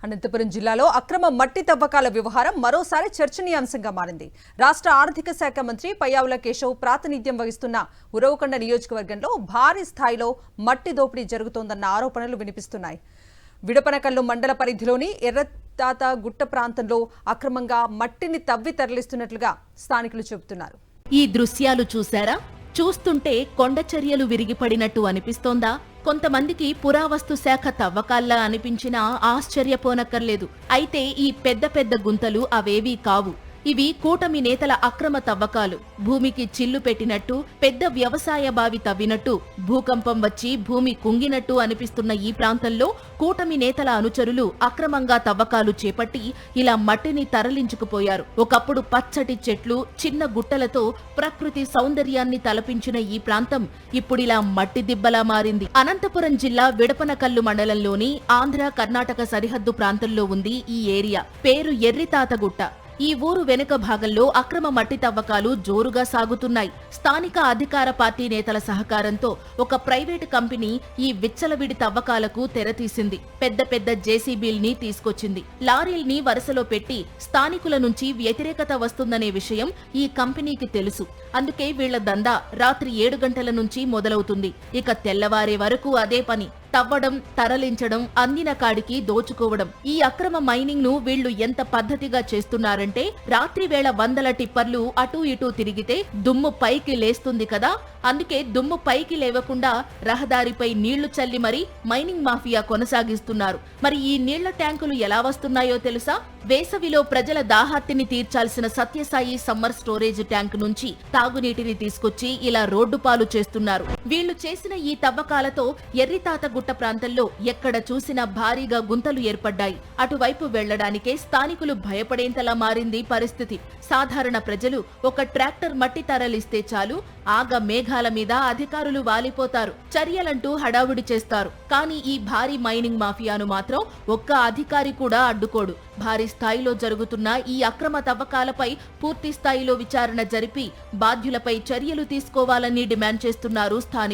అనంతపురం జిల్లాలో అక్రమ మట్టి తవ్వకాల వ్యవహారం మరోసారి చర్చనీయాంశంగా మారింది. రాష్ట్ర ఆర్థిక శాఖ మంత్రి పయ్యావుల కేశవ్ ప్రాతినిధ్యం వహిస్తున్న ఉరవకొండ నియోజకవర్గంలో భారీ స్థాయిలో మట్టి దోపిడీ జరుగుతోందన్న ఆరోపణలు వినిపిస్తున్నాయి. విడపనకల్లు మండల పరిధిలోని ఎర్రతాత గుట్ట ప్రాంతంలో అక్రమంగా మట్టిని తవ్వి తరలిస్తున్నట్లుగా స్థానికులు చెబుతున్నారు. ఈ దృశ్యాలు చూశారా? చూస్తుంటే కొండచర్యలు విరిగిపడినట్టు అనిపిస్తోందా? కొంతమందికి పురావస్తు శాఖ తవ్వకాల్లా అనిపించినా ఆశ్చర్యపోనక్కర్లేదు. అయితే ఈ పెద్ద పెద్ద గుంతలు అవేవీ కావు. ఇవి కూటమి నేతల అక్రమ తవ్వకాలు. భూమికి చిల్లు పెట్టినట్టు, పెద్ద వ్యవసాయ బావి తవ్వినట్టు, భూకంపం వచ్చి భూమి కుంగినట్టు అనిపిస్తున్న ఈ ప్రాంతంలో కూటమి నేతల అనుచరులు అక్రమంగా తవ్వకాలు చేపట్టి ఇలా మట్టిని తరలించుకుపోయారు. ఒకప్పుడు పచ్చటి చెట్లు, చిన్న గుట్టలతో ప్రకృతి సౌందర్యాన్ని తలపించిన ఈ ప్రాంతం ఇప్పుడిలా మట్టి దిబ్బలా మారింది. అనంతపురం జిల్లా విడపనకల్లు మండలంలోని ఆంధ్ర కర్ణాటక సరిహద్దు ప్రాంతంలో ఉంది ఈ ఏరియా. పేరు ఎర్రితాతగుట్ట. ఈ ఊరు వెనుక భాగంలో అక్రమ మట్టి తవ్వకాలు జోరుగా సాగుతున్నాయి. స్థానిక అధికార పార్టీ నేతల సహకారంతో ఒక ప్రైవేటు కంపెనీ ఈ విచ్చలవిడి తవ్వకాలకు తెరతీసింది. పెద్ద పెద్ద జేసీబీల్ని తీసుకొచ్చింది. లారీల్ని వరుసలో పెట్టి స్థానికుల నుంచి వ్యతిరేకత వస్తుందనే విషయం ఈ కంపెనీకి తెలుసు. అందుకే వీళ్ల దందా రాత్రి 7 గంటల నుంచి మొదలవుతుంది. ఇక తెల్లవారే వరకు అదే పని. తవ్వడం, తరలించడం, అందిన కాడికి దోచుకోవడం. ఈ అక్రమ మైనింగ్ ను వీళ్లు ఎంత పద్ధతిగా చేస్తున్నారంటే రాత్రి వేళ వందల టిప్పర్లు అటూ ఇటూ తిరిగితే దుమ్ము పైకి లేస్తుంది కదా, అందుకే దుమ్ము పైకి లేవకుండా రహదారిపై నీళ్లు చల్లి మరీ మైనింగ్ మాఫియా కొనసాగిస్తున్నారు. మరి ఈ నీళ్ల ట్యాంకులు ఎలా వస్తున్నాయో తెలుసా? వేసవిలో ప్రజల దాహార్తిని తీర్చాల్సిన సత్యసాయి సమ్మర్ స్టోరేజ్ ట్యాంక్ నుంచి తాగునీటిని తీసుకొచ్చి ఇలా రోడ్డుపాలు చేస్తున్నారు. వీళ్లు చేసిన ఈ తవ్వకాలతో ఎర్రితాతగుట్ట ప్రాంతంలో ఎక్కడ చూసినా భారీగా గుంతలు ఏర్పడ్డాయి. అటువైపు వెళ్లడానికే స్థానికులు భయపడేంతలా మారింది పరిస్థితి. సాధారణ ప్రజలు ఒక ట్రాక్టర్ మట్టి తరలిస్తే చాలు, ఆగ మేఘాల మీద అధికారులు వాలిపోతారు. చర్యలంటూ హడావుడి చేస్తారు. కానీ ఈ భారీ మైనింగ్ మాఫియాను మాత్రం ఒక్క అధికారి కూడా అడ్డుకోడు. భారీ స్థాయిలో జరుగుతున్న ఈ అక్రమ తవ్వకాలపై పూర్తి స్థాయిలో విచారణ జరిపి బాధ్యులపై చర్యలు తీసుకోవాలని డిమాండ్ చేస్తున్నారు స్థానికులు.